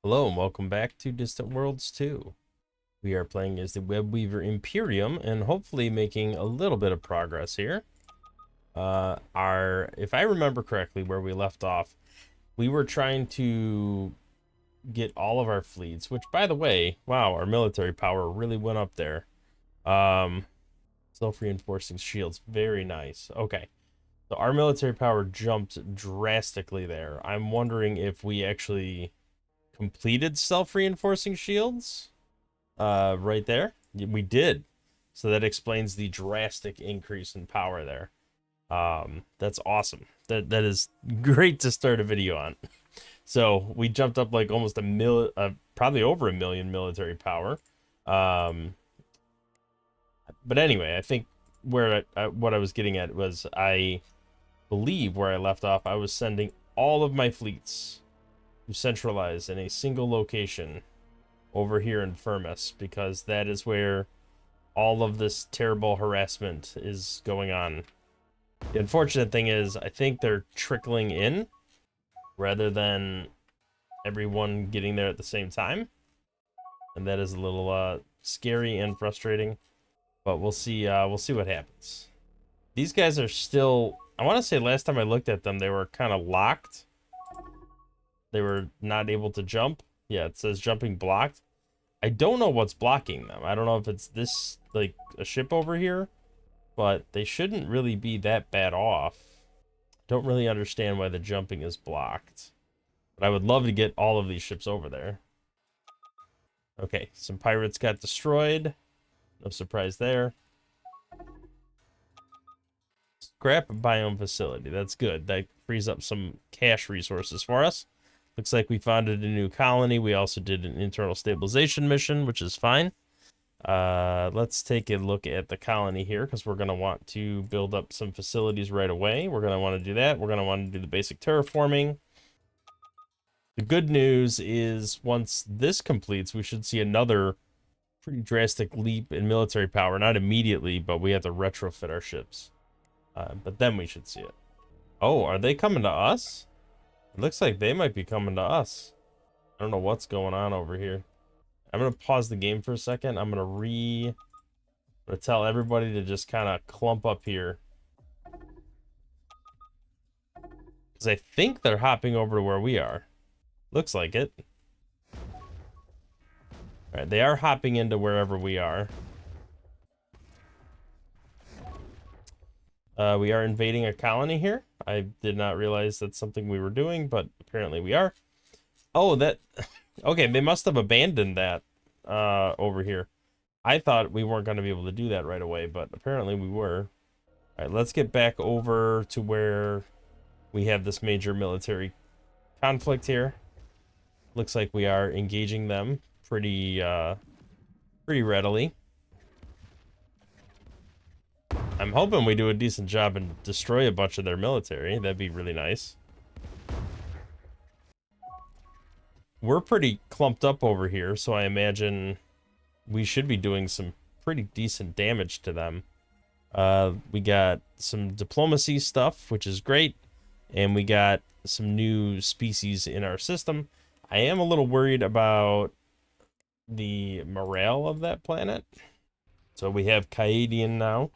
Hello and welcome back to Distant Worlds 2. We are playing as the Web Weaver Imperium and hopefully making a little bit of progress here. If I remember correctly where we left off, we were trying to get all of our fleets, which by the way, wow, our military power really went up there. Self-reinforcing shields, very nice. Okay. So our military power jumped drastically there. I'm wondering if we actually completed self-reinforcing shields right there. We did, so that explains the drastic increase in power there. That's awesome. That is great to start a video on. So we jumped up like almost probably over 1 million military power. But anyway, I think what I was getting at was, I believe where I left off, I was sending all of my fleets to centralize in a single location over here in Firmus, because that is where all of this terrible harassment is going on. The unfortunate thing is, I think they're trickling in rather than everyone getting there at the same time, and that is a little scary and frustrating. But we'll see what happens. These guys are still, I want to say last time I looked at them, they were kind of locked. They were not able to jump. Yeah, it says jumping blocked. I don't know what's blocking them. I don't know if it's this, like, a ship over here, but they shouldn't really be that bad off. Don't really understand why the jumping is blocked, but I would love to get all of these ships over there. Okay, some pirates got destroyed. No surprise there. Scrap biome facility. That's good. That frees up some cash resources for us. Looks like we founded a new colony. We also did an internal stabilization mission, which is fine. Let's take a look at the colony here, because we're going to want to build up some facilities right away. We're going to want to do that. We're going to want to do the basic terraforming. The good news is, once this completes, we should see another pretty drastic leap in military power. Not immediately, but we have to retrofit our ships. But then we should see it. Oh, are they coming to us? It looks like they might be coming to us. I don't know what's going on over here. I'm going to pause the game for a second. I'm going to tell everybody to just kind of clump up here, because I think they're hopping over to where we are. Looks like it. All right, they are hopping into wherever we are. We are invading a colony here. I did not realize that's something we were doing, but apparently we are. Oh, that... Okay, they must have abandoned that over here. I thought we weren't going to be able to do that right away, but apparently we were. All right, let's get back over to where we have this major military conflict here. Looks like we are engaging them pretty readily. I'm hoping we do a decent job and destroy a bunch of their military. That'd be really nice. We're pretty clumped up over here, so I imagine we should be doing some pretty decent damage to them. We got some diplomacy stuff, which is great, and we got some new species in our system. I am a little worried about the morale of that planet. So we have Kaedian now,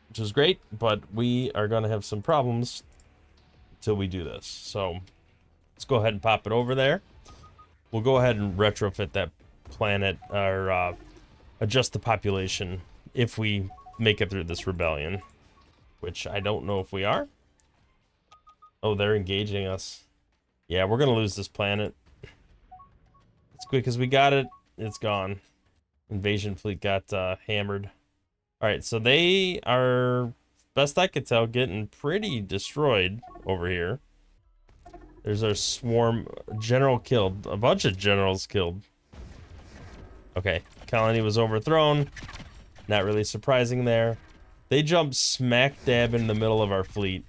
which is great, but we are going to have some problems until we do this. So let's go ahead and pop it over there. We'll go ahead and retrofit that planet, or adjust the population if we make it through this rebellion, which I don't know if we are. Oh, they're engaging us. Yeah, we're going to lose this planet. It's quick because we got it. It's gone. Invasion fleet got hammered. All right, so they are, best I could tell, getting pretty destroyed over here. There's our swarm. General killed. A bunch of generals killed. Okay, colony was overthrown. Not really surprising there. They jumped smack dab in the middle of our fleet.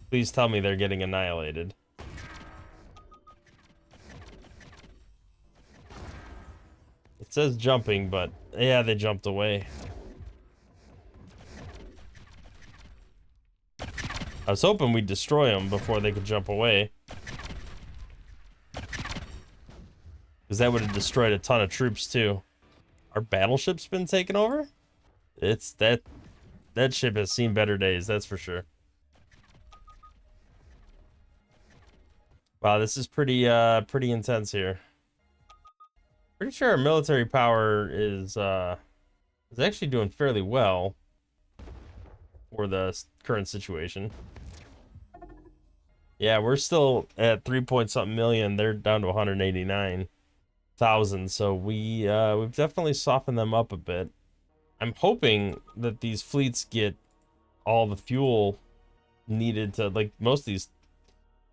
Please tell me they're getting annihilated. It says jumping, but yeah, they jumped away. I was hoping we'd destroy them before they could jump away. Because that would have destroyed a ton of troops too. Our battleship's been taken over? It's that ship has seen better days, that's for sure. Wow, this is pretty intense here. Pretty sure our military power is actually doing fairly well for the current situation. Yeah, we're still at 3 point something million. They're down to 189,000. So we've definitely softened them up a bit. I'm hoping that these fleets get all the fuel needed to, like, most of these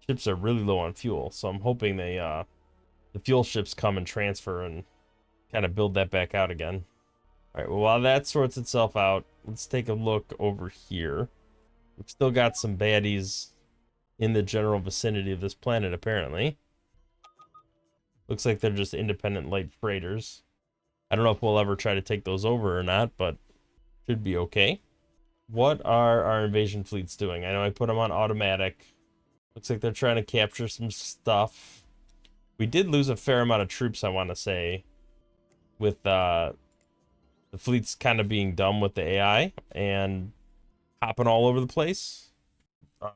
ships are really low on fuel. So I'm hoping they the fuel ships come and transfer and kind of build that back out again. All right, well, while that sorts itself out, let's take a look over here. We've still got some baddies in the general vicinity of this planet, apparently. Looks like they're just independent light freighters. I don't know if we'll ever try to take those over or not, but should be okay. What are our invasion fleets doing? I know I put them on automatic. Looks like they're trying to capture some stuff. We did lose a fair amount of troops, I want to say, with the fleets kind of being dumb with the AI and hopping all over the place,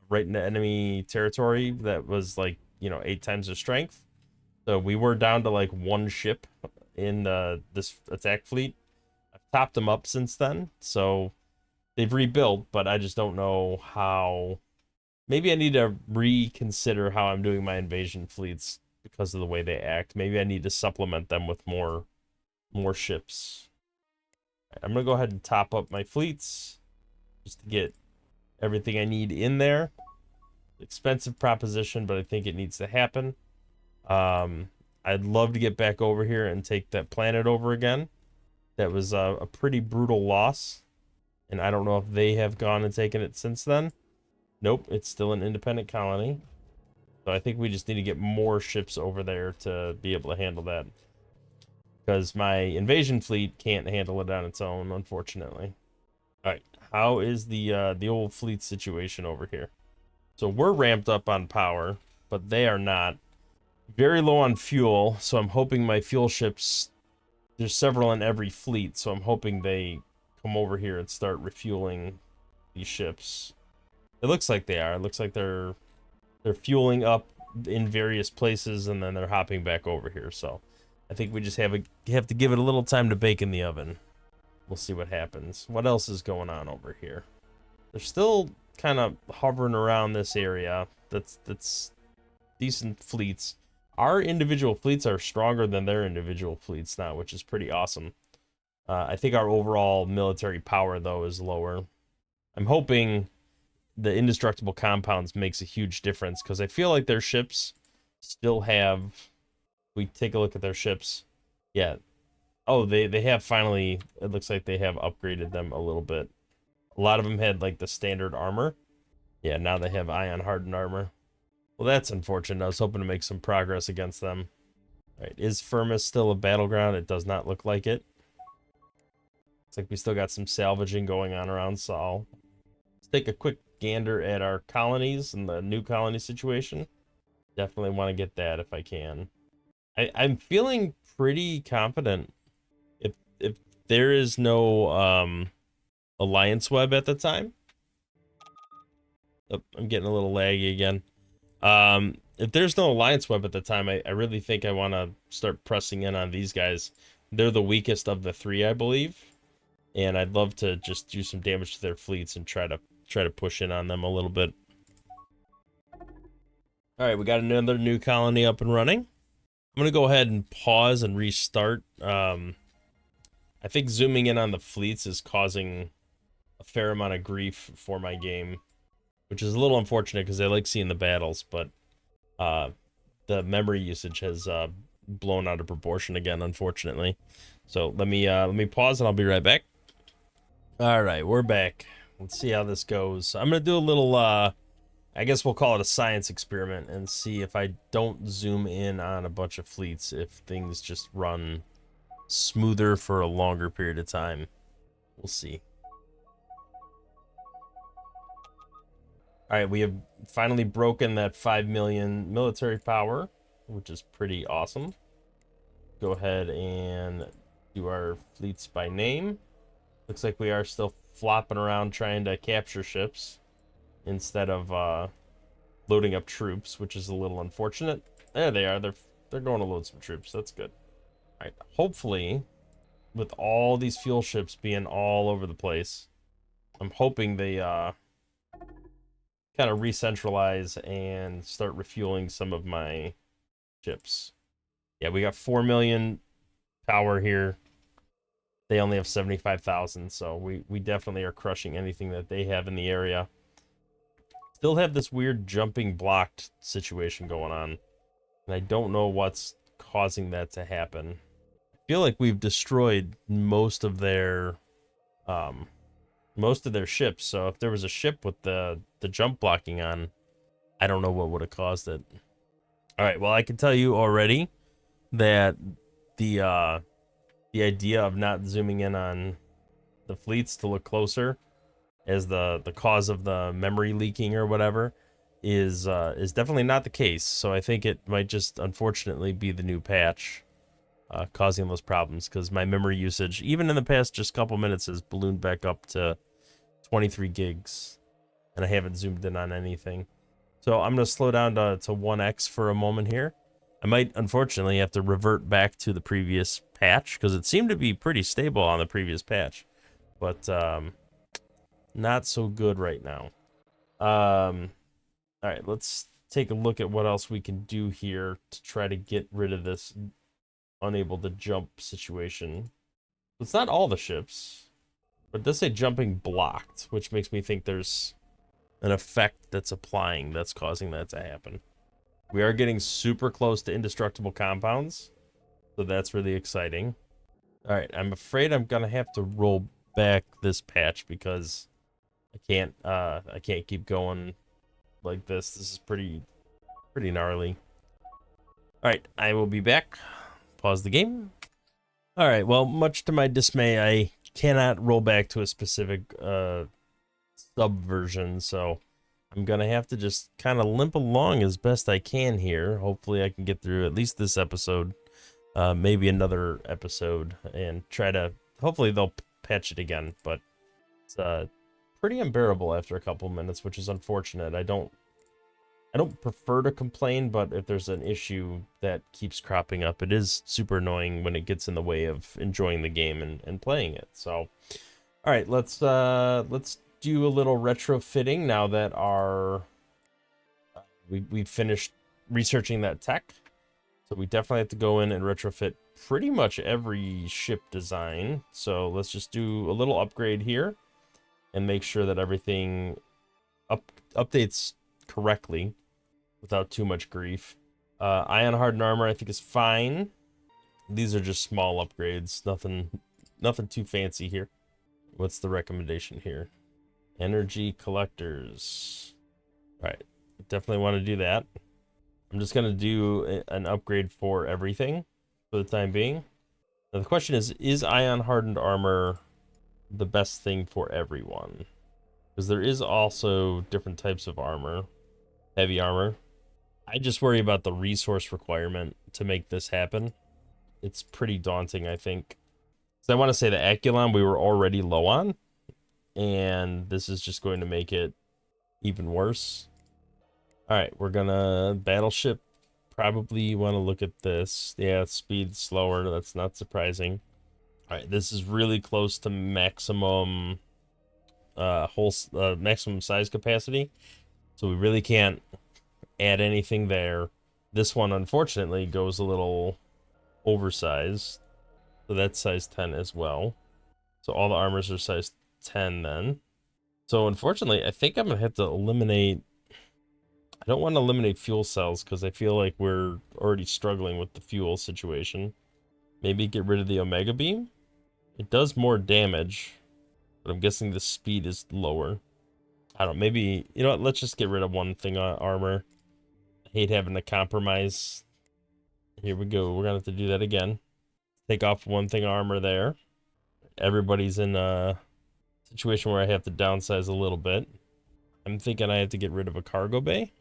right into enemy territory that was like, 8 times their strength. So we were down to like 1 ship in this attack fleet. I've topped them up since then, so they've rebuilt, but I just don't know how. Maybe I need to reconsider how I'm doing my invasion fleets because of the way they act. Maybe I need to supplement them with more ships. I'm gonna go ahead and top up my fleets just to get everything I need in there. Expensive proposition, but I think it needs to happen. I'd love to get back over here and take that planet over again. That was a pretty brutal loss, and I don't know if they have gone and taken it since then. Nope, it's still an independent colony. So I think we just need to get more ships over there to be able to handle that. Because my invasion fleet can't handle it on its own, unfortunately. Alright, how is the old fleet situation over here? So we're ramped up on power, but they are not. Very low on fuel, so I'm hoping my fuel ships, there's several in every fleet, so I'm hoping they come over here and start refueling these ships. It looks like they are. It looks like they're fueling up in various places, and then they're hopping back over here, so I think we just have to give it a little time to bake in the oven. We'll see what happens. What else is going on over here? They're still kind of hovering around this area. That's decent fleets. Our individual fleets are stronger than their individual fleets now, which is pretty awesome. I think our overall military power, though, is lower. I'm hoping the indestructible compounds makes a huge difference, because I feel like their ships still have... We take a look at their ships. Yeah. Oh, they have finally, it looks like they have upgraded them a little bit. A lot of them had like the standard armor. Yeah, now they have ion hardened armor. Well, that's unfortunate. I was hoping to make some progress against them. All right, is Firmus still a battleground? It does not look like it. Looks like we still got some salvaging going on around Sol. Let's take a quick gander at our colonies and the new colony situation. Definitely want to get that if I can. I'm feeling pretty confident if there is no alliance web at the time. Oh, I'm getting a little laggy again. If there's no alliance web at the time, I really think I want to start pressing in on these guys. They're the weakest of the 3, I believe, and I'd love to just do some damage to their fleets and try to push in on them a little bit. All right, we got another new colony up and running. I'm going to go ahead and pause and restart. I think zooming in on the fleets is causing a fair amount of grief for my game, which is a little unfortunate because I like seeing the battles, but the memory usage has blown out of proportion again, unfortunately. So let me pause and I'll be right back. All right, we're back. Let's see how this goes. I'm going to do a little... I guess we'll call it a science experiment and see if I don't zoom in on a bunch of fleets, if things just run smoother for a longer period of time. We'll see. All right, we have finally broken that 5 million military power, which is pretty awesome. Go ahead and do our fleets by name. Looks like we are still flopping around trying to capture ships instead of loading up troops, which is a little unfortunate. There they are. They're going to load some troops. That's good. All right. Hopefully, with all these fuel ships being all over the place, I'm hoping they kind of re-centralize and start refueling some of my ships. Yeah, we got 4 million power here. They only have 75,000, so we definitely are crushing anything that they have in the area. Still have this weird jumping blocked situation going on, and I don't know what's causing that to happen. I feel like we've destroyed most of their ships, so if there was a ship with the jump blocking on, I don't know what would have caused it. All right, well, I can tell you already that the idea of not zooming in on the fleets to look closer as the cause of the memory leaking or whatever is definitely not the case. So I think it might just unfortunately be the new patch causing those problems, because my memory usage, even in the past just couple minutes, has ballooned back up to 23 gigs, and I haven't zoomed in on anything. So I'm going to slow down to 1x for a moment here. I might, unfortunately, have to revert back to the previous patch, because it seemed to be pretty stable on the previous patch. But not so good right now. All right, let's take a look at what else we can do here to try to get rid of this unable to jump situation. It's not all the ships, but it does say jumping blocked, which makes me think there's an effect that's applying that's causing that to happen. We are getting super close to indestructible compounds, so that's really exciting. All right, I'm afraid I'm gonna have to roll back this patch because I can't keep going like this. This is pretty gnarly. All right, I will be back. Pause the game. All right, well, much to my dismay, I cannot roll back to a specific sub version, so I'm gonna have to just kind of limp along as best I can here. Hopefully I can get through at least this episode, maybe another episode, and try to, hopefully they'll patch it again, but it's pretty unbearable after a couple minutes, which is unfortunate. I don't prefer to complain, but if there's an issue that keeps cropping up, it is super annoying when it gets in the way of enjoying the game and playing it. So, all right, let's do a little retrofitting now that we've finished researching that tech. So we definitely have to go in and retrofit pretty much every ship design. So let's just do a little upgrade here and make sure that everything updates correctly without too much grief. Ion hardened armor I think is fine. These are just small upgrades, nothing too fancy here. What's the recommendation here? Energy collectors. All right, definitely want to do that. I'm just gonna do an upgrade for everything for the time being. Now the question is ion hardened armor the best thing for everyone? Because there is also different types of armor. Heavy armor. I just worry about the resource requirement to make this happen. It's pretty daunting, I think. So I want to say the Aculon we were already low on, and this is just going to make it even worse. All right, we're gonna battleship. Probably want to look at this. Yeah, speed slower. That's not surprising. All right, this is really close to maximum maximum size capacity, so we really can't add anything there. This one unfortunately goes a little oversized, so that's size 10 as well. So all the armors are size 10 then. So unfortunately I think I'm gonna have to eliminate, I don't want to eliminate fuel cells because I feel like we're already struggling with the fuel situation. Maybe get rid of the Omega Beam. It does more damage, but I'm guessing the speed is lower. I don't know, maybe, you know what, let's just get rid of one thing on armor. I hate having to compromise. Here we go, we're gonna have to do that again. Take off one thing armor there. Everybody's in a situation where I have to downsize a little bit. I'm thinking I have to get rid of a cargo bay.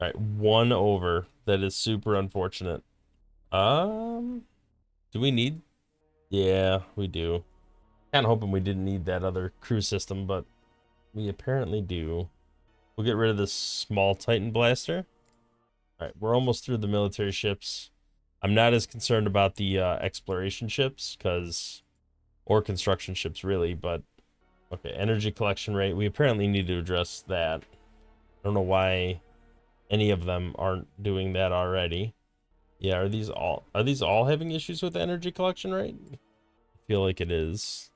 All right, 1 over. That is super unfortunate. Do we need? Yeah, we do. Kind of hoping we didn't need that other crew system, but we apparently do. We'll get rid of this small Titan blaster. All right, we're almost through the military ships. I'm not as concerned about the exploration ships, or construction ships really, but okay, energy collection rate. We apparently need to address that. I don't know why any of them aren't doing that already. Yeah, are these all having issues with energy collection rate? I feel like it is.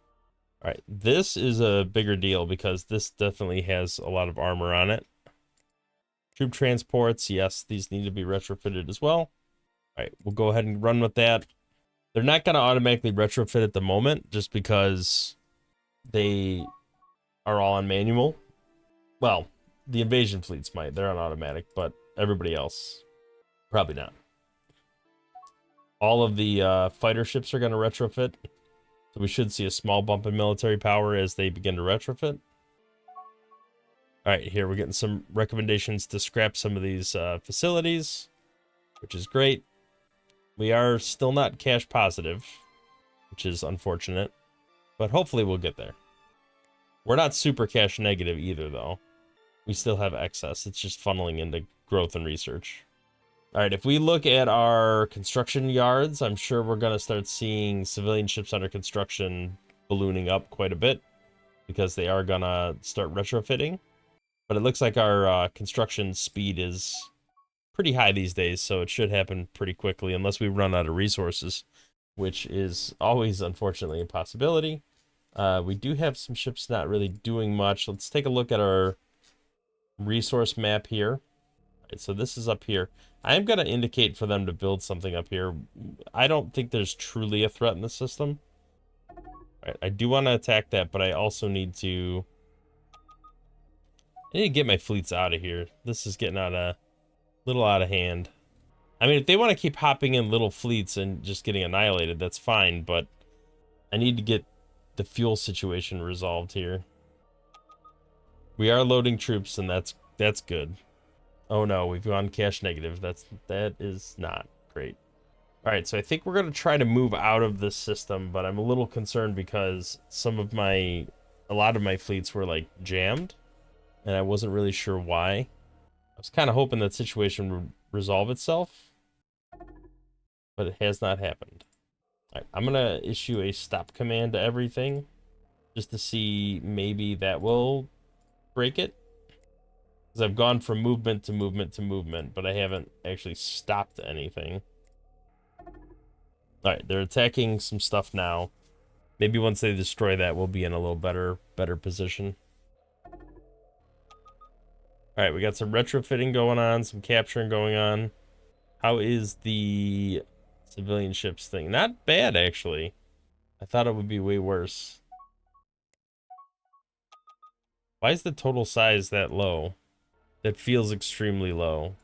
All right, this is a bigger deal because this definitely has a lot of armor on it. Troop transports, yes, these need to be retrofitted as well. All right, we'll go ahead and run with that. They're not going to automatically retrofit at the moment just because they are all on manual. Well, the invasion fleets might. They're on automatic, but everybody else, probably not. All of the fighter ships are going to retrofit. So we should see a small bump in military power as they begin to retrofit. All right, here we're getting some recommendations to scrap some of these facilities, which is great. We are still not cash positive, which is unfortunate, but hopefully we'll get there. We're not super cash negative either, though. We still have excess. It's just funneling into growth and research. All right, if we look at our construction yards, I'm sure we're going to start seeing civilian ships under construction ballooning up quite a bit because they are going to start retrofitting. But it looks like our construction speed is pretty high these days, so it should happen pretty quickly unless we run out of resources, which is always, unfortunately, a possibility. We do have some ships not really doing much. Let's take a look at our resource map here. All right, so this is up here. I am going to indicate for them to build something up here. I don't think there's truly a threat in the system. All right, I do want to attack that, but I also need to... I need to get my fleets out of here. This is getting a little out of hand. I mean, if they want to keep hopping in little fleets and just getting annihilated, that's fine, but I need to get the fuel situation resolved here. We are loading troops, and that's good. Oh no, we've gone cash negative. That is not great. All right, so I think we're going to try to move out of this system, but I'm a little concerned because a lot of my fleets were like jammed, and I wasn't really sure why. I was kind of hoping that situation would resolve itself, but it has not happened. All right, I'm going to issue a stop command to everything just to see maybe that will break it. Because I've gone from movement to movement to movement, but I haven't actually stopped anything. All right, they're attacking some stuff now. Maybe once they destroy that, we'll be in a little better position. All right, we got some retrofitting going on, some capturing going on. How is the civilian ships thing? Not bad, actually. I thought it would be way worse. Why is the total size that low? That feels extremely low.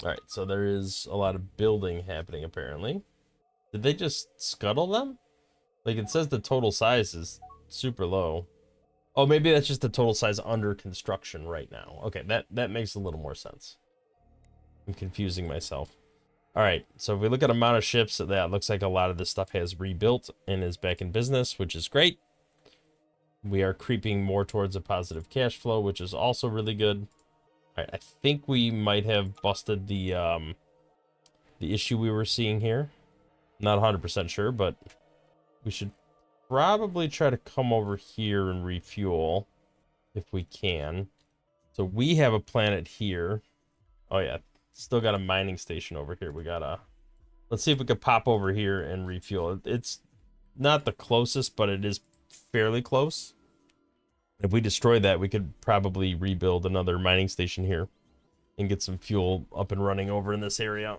All right, so there is a lot of building happening, apparently. Did they just scuttle them? Like, it says the total size is super low. Oh, maybe that's just the total size under construction right now. Okay, that makes a little more sense. I'm confusing myself. All right, so if we look at amount of ships, that looks like a lot of this stuff has rebuilt and is back in business, which is great. We are creeping more towards a positive cash flow, which is also really good. All right, I think we might have busted the issue we were seeing here. Not 100% sure, but we should probably try to come over here and refuel if we can. So we have a planet here. Oh yeah, still got a mining station over here. Let's see if we could pop over here and refuel. It's not the closest, but it is fairly close. If we destroy that, we could probably rebuild another mining station here and get some fuel up and running over in this area.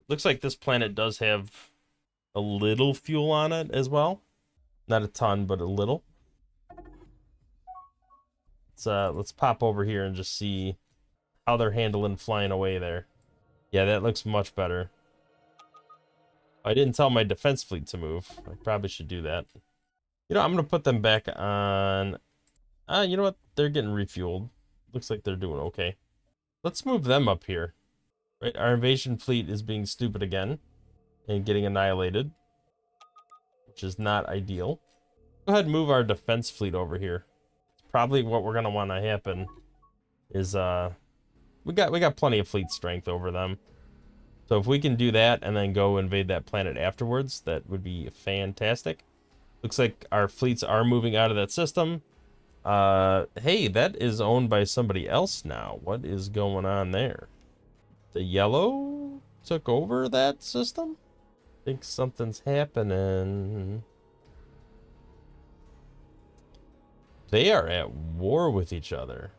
Looks like this planet does have a little fuel on it as well. Not a ton, but a little. Let's pop over here and just see how they're handling flying away there. Yeah, that looks much better. I didn't tell my defense fleet to move. I probably should do that. You know, I'm going to put them back on... you know what? They're getting refueled. looks like they're doing okay. Let's move them up here. Right, our invasion fleet is being stupid again and getting annihilated, which is not ideal. Go ahead and move our defense fleet over here. Probably what we're gonna want to happen is we got plenty of fleet strength over them. So if we can do that and then go invade that planet afterwards, that would be fantastic. Looks like our fleets are moving out of that system. Hey, that is owned by somebody else now. What is going on there? The yellow took over that system? I think something's happening. They are at war with each other.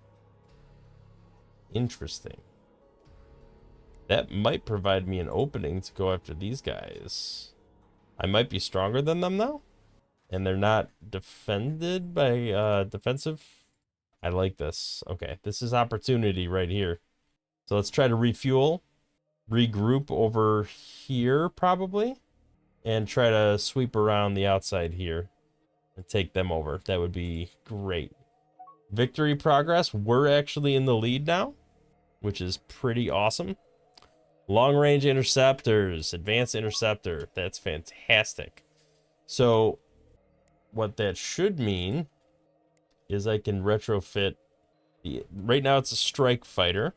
Interesting. That might provide me an opening to go after these guys. I might be stronger than them now. And they're not defended by defensive. I like this. Okay, this is opportunity right here. So let's try to refuel, regroup over here probably, and try to sweep around the outside here and take them over. That would be great. Victory progress. We're actually in the lead now, which is pretty awesome. Long range interceptors, advanced interceptor. That's fantastic. So what that should mean is I can retrofit right now it's a strike fighter.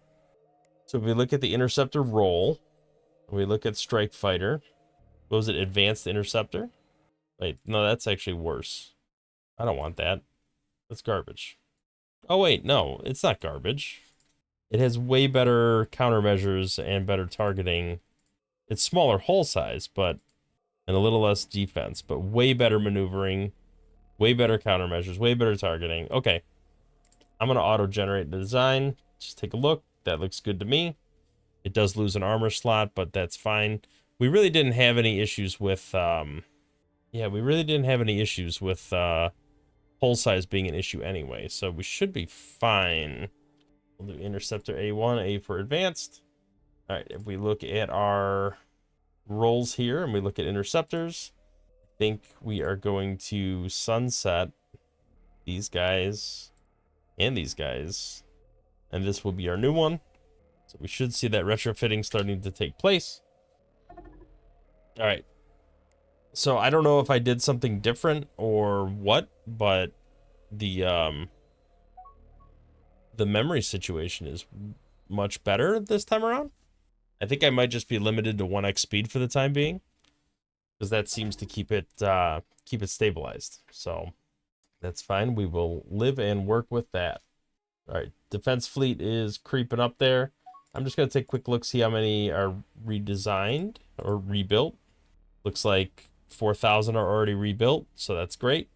So if we look at the interceptor role, we look at strike fighter, what was it, advanced interceptor? Wait, no, that's actually worse. I don't want that. That's garbage. Oh wait, no, it's not garbage. It has way better countermeasures and better targeting. It's smaller hull size, but and a little less defense, but way better maneuvering, way better countermeasures, way better targeting. Okay, I'm gonna auto-generate the design. Just take a look. That looks good to me. It does lose an armor slot, but that's fine. We really didn't have any issues with yeah, we really didn't have any issues with hull size being an issue anyway, so we should be fine. We'll do interceptor A1, A for advanced. All right, if we look at our roles here and we look at interceptors, I think we are going to sunset these guys and these guys, and this will be our new one. So we should see that retrofitting starting to take place. All right. So I don't know if I did something different or what, but the memory situation is much better this time around. I think I might just be limited to 1x speed for the time being, because that seems to keep it stabilized. So that's fine. We will live and work with that. All right, defense fleet is creeping up there. I'm just gonna take a quick look, see how many are redesigned or rebuilt. Looks like 4,000 are already rebuilt, so that's great.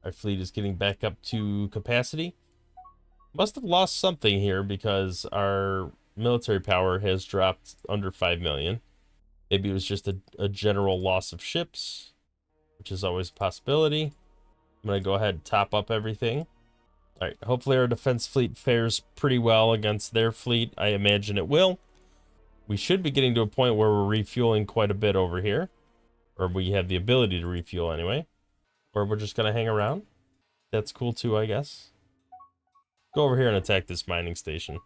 Our fleet is getting back up to capacity. Must have lost something here because our military power has dropped under 5 million. Maybe it was just a general loss of ships, which is always a possibility. I'm going to go ahead and top up everything. All right, hopefully our defense fleet fares pretty well against their fleet. I imagine it will. We should be getting to a point where we're refueling quite a bit over here. Or we have the ability to refuel anyway. Or we're just going to hang around. That's cool too, I guess. Go over here and attack this mining station.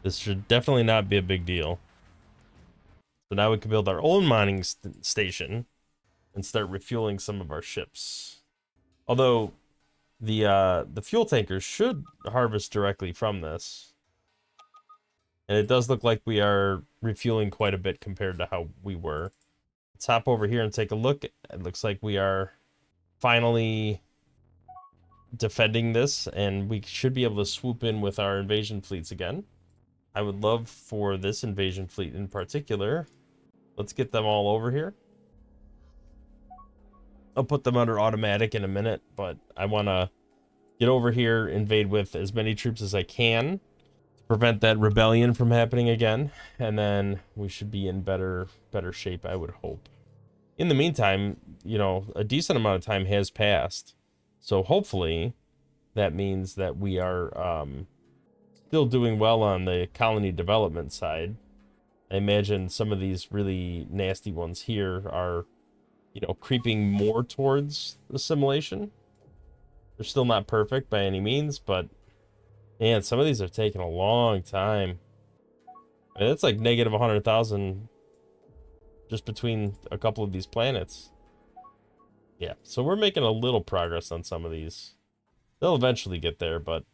This should definitely not be a big deal. So now we can build our own mining station and start refueling some of our ships. Although the fuel tankers should harvest directly from this. And it does look like we are refueling quite a bit compared to how we were. Let's hop over here and take a look. It looks like we are finally defending this, and we should be able to swoop in with our invasion fleets again. I would love for this invasion fleet in particular. Let's get them all over here. I'll put them under automatic in a minute, but I want to get over here, invade with as many troops as I can to prevent that rebellion from happening again, and then we should be in better shape, I would hope. In the meantime, you know, a decent amount of time has passed, so hopefully that means that we are still doing well on the colony development side. I imagine some of these really nasty ones here are, creeping more towards assimilation. They're still not perfect by any means, but man, some of these are taking a long time. I mean, that's like negative 100,000 just between a couple of these planets. Yeah, so we're making a little progress on some of these. They'll eventually get there, but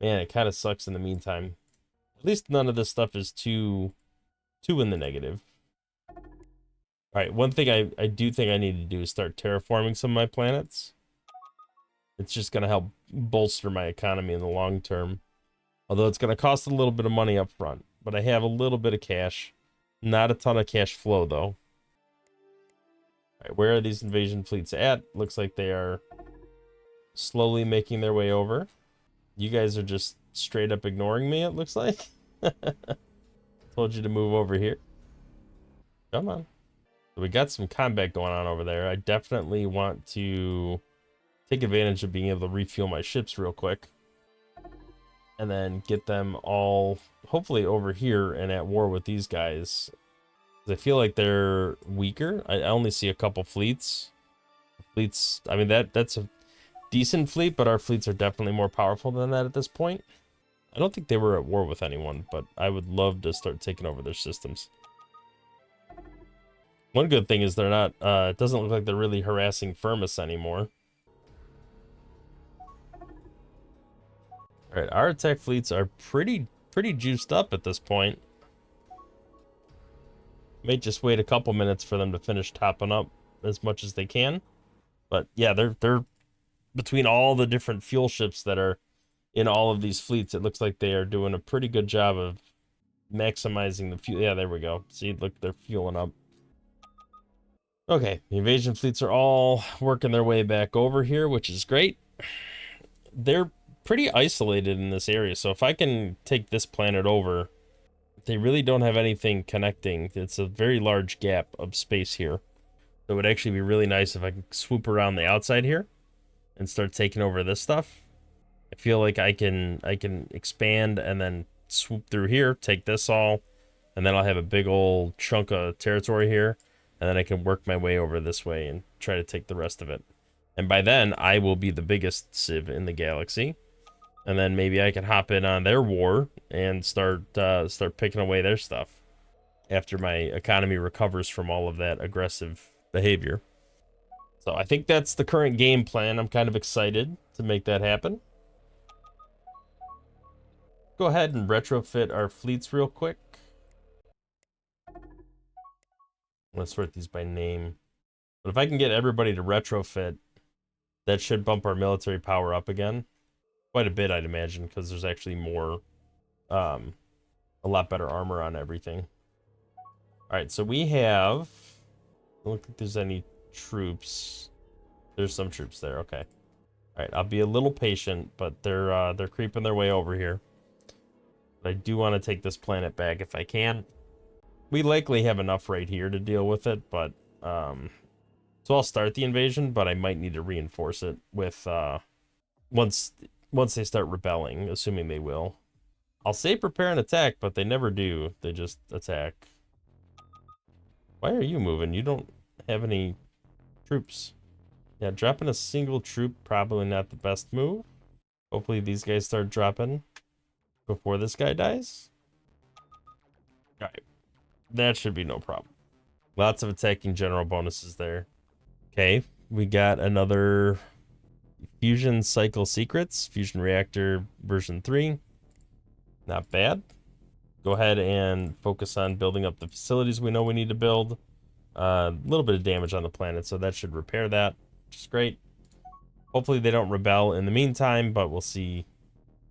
man, it kind of sucks in the meantime. At least none of this stuff is too in the negative. All right, one thing I do think I need to do is start terraforming some of my planets. It's just going to help bolster my economy in the long term. Although it's going to cost a little bit of money up front. But I have a little bit of cash. Not a ton of cash flow, though. All right, where are these invasion fleets at? Looks like they are slowly making their way over. You guys are just straight up ignoring me, it looks like. Told you to move over here. Come on. So we got some combat going on over there. I definitely want to take advantage of being able to refuel my ships real quick. And then get them all, hopefully, over here and at war with these guys. I feel like they're weaker. I only see a couple fleets. Fleets, I mean, that's a decent fleet, but our fleets are definitely more powerful than that at this point. I don't think they were at war with anyone, but I would love to start taking over their systems. One good thing is they're not, it doesn't look like they're really harassing Firmus anymore. All right, our attack fleets are pretty juiced up at this point. May just wait a couple minutes for them to finish topping up as much as they can. But yeah, they're between all the different fuel ships that are in all of these fleets, it looks like they are doing a pretty good job of maximizing the fuel. Yeah, there we go. See, look, they're fueling up. Okay, the invasion fleets are all working their way back over here, which is great. They're pretty isolated in this area, so if I can take this planet over, they really don't have anything connecting. It's a very large gap of space here. So it would actually be really nice if I can swoop around the outside here and start taking over this stuff. I feel like I can expand and then swoop through here, take this all, and then I'll have a big old chunk of territory here, and then I can work my way over this way and try to take the rest of it. And by then, I will be the biggest civ in the galaxy. And then maybe I can hop in on their war and start picking away their stuff after my economy recovers from all of that aggressive behavior. So I think that's the current game plan. I'm kind of excited to make that happen. Go ahead and retrofit our fleets real quick. Let's sort these by name. But if I can get everybody to retrofit, that should bump our military power up again. Quite a bit, I'd imagine, because there's actually more, a lot better armor on everything. All right, so we have, I don't think there's any troops. There's some troops there, okay. All right, I'll be a little patient, but they're creeping their way over here. But I do want to take this planet back if I can. We likely have enough right here to deal with it, but, so I'll start the invasion, but I might need to reinforce it with, once they start rebelling, assuming they will. I'll say prepare an attack, but they never do. They just attack. Why are you moving? You don't have any troops. Yeah, dropping a single troop, probably not the best move. Hopefully these guys start dropping before this guy dies. Alright. That should be no problem. Lots of attacking general bonuses there. Okay, we got another Fusion Cycle Secrets, Fusion Reactor version 3. Not bad. Go ahead and focus on building up the facilities we know we need to build. A little bit of damage on the planet, so that should repair that, which is great. Hopefully they don't rebel in the meantime, but we'll see.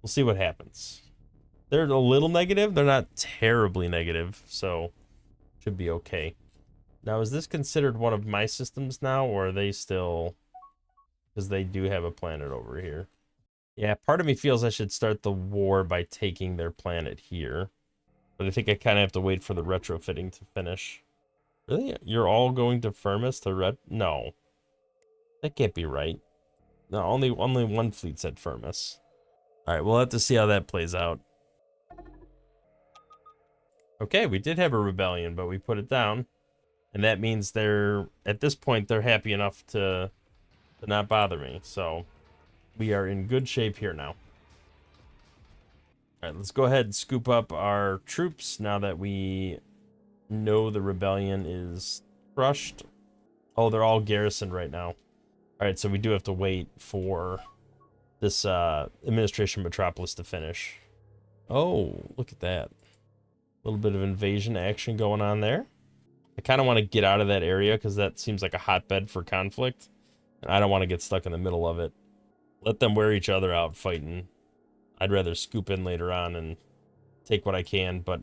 We'll see what happens. They're a little negative. They're not terribly negative, so should be okay. Now, is this considered one of my systems now, or are they still... Because they do have a planet over here. Yeah, part of me feels I should start the war by taking their planet here. But I think I kind of have to wait for the retrofitting to finish. Really? You're all going to Firmus to no. That can't be right. No, only one fleet's at Firmus. All right, we'll have to see how that plays out. Okay, we did have a rebellion, but we put it down. And that means they're, at this point, they're happy enough to not bother me. So we are in good shape here now. All right, let's go ahead and scoop up our troops now that we know the rebellion is crushed. Oh, they're all garrisoned right now. All right, so we do have to wait for this administration metropolis to finish. Oh, look at that. A little bit of invasion action going on there. I kind of want to get out of that area because that seems like a hotbed for conflict. And I don't want to get stuck in the middle of it. Let them wear each other out fighting. I'd rather scoop in later on and take what I can, but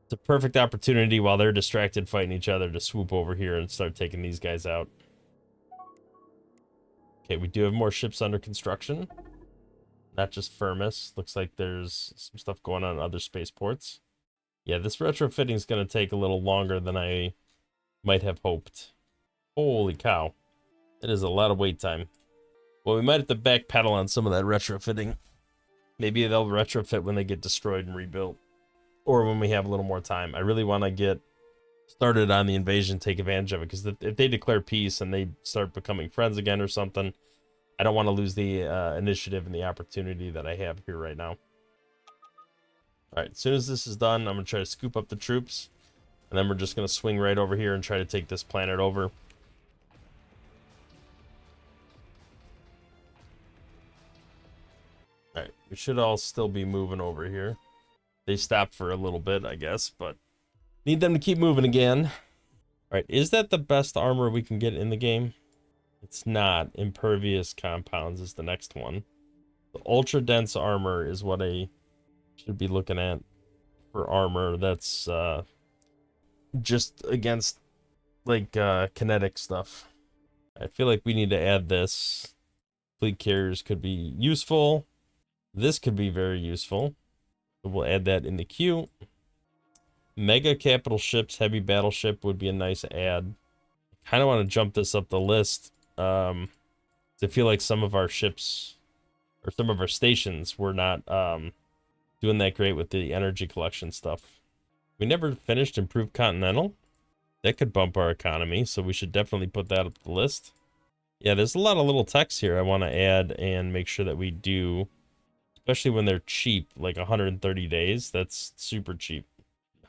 it's a perfect opportunity while they're distracted fighting each other to swoop over here and start taking these guys out. Okay, we do have more ships under construction. Not just Firmus. Looks like there's some stuff going on in other spaceports. Yeah, this retrofitting is going to take a little longer than I might have hoped. Holy cow. It is a lot of wait time. Well, we might have to backpedal on some of that retrofitting. Maybe they'll retrofit when they get destroyed and rebuilt. Or when we have a little more time. I really want to get started on the invasion, take advantage of it. Because if they declare peace and they start becoming friends again or something, I don't want to lose the initiative and the opportunity that I have here right now. Alright, as soon as this is done, I'm going to try to scoop up the troops. And then we're just going to swing right over here and try to take this planet over. Alright, we should all still be moving over here. They stopped for a little bit, I guess, but need them to keep moving again. Alright, is that the best armor we can get in the game? It's not. Impervious compounds is the next one. The ultra dense armor is what I should be looking at for armor. That's just against like kinetic stuff. I feel like we need to add this. Fleet carriers could be useful. This could be very useful. So we'll add that in the queue. Mega capital ships, heavy battleship would be a nice add. Kind of want to jump this up the list. I feel like some of our ships or some of our stations were not doing that great with the energy collection stuff. We never finished Improved Continental. That could bump our economy, so we should definitely put that up the list. Yeah, there's a lot of little techs here I want to add and make sure that we do, especially when they're cheap, like 130 days. That's super cheap.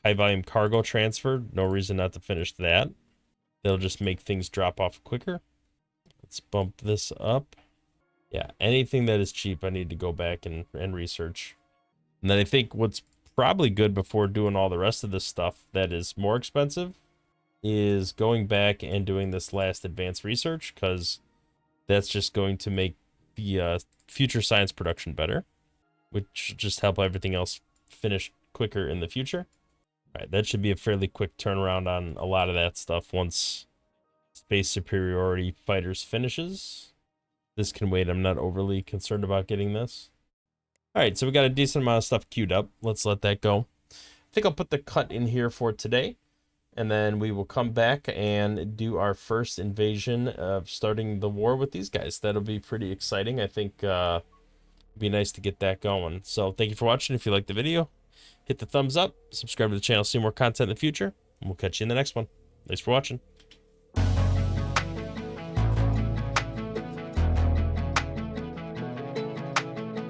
High volume cargo transfer, no reason not to finish that. They'll just make things drop off quicker. Let's bump this up. Yeah, anything that is cheap, I need to go back and research. And then I think what's probably good before doing all the rest of this stuff that is more expensive is going back and doing this last advanced research, because that's just going to make the future science production better, which should just help everything else finish quicker in the future. All right, that should be a fairly quick turnaround on a lot of that stuff once Space Superiority Fighters finishes. This can wait. I'm not overly concerned about getting this. All right, so we got a decent amount of stuff queued up. Let's let that go. I think I'll put the cut in here for today, and then we will come back and do our first invasion of starting the war with these guys. That'll be pretty exciting. I think it'd be nice to get that going. So thank you for watching. If you liked the video, hit the thumbs up, subscribe to the channel to see more content in the future, and we'll catch you in the next one. Thanks for watching.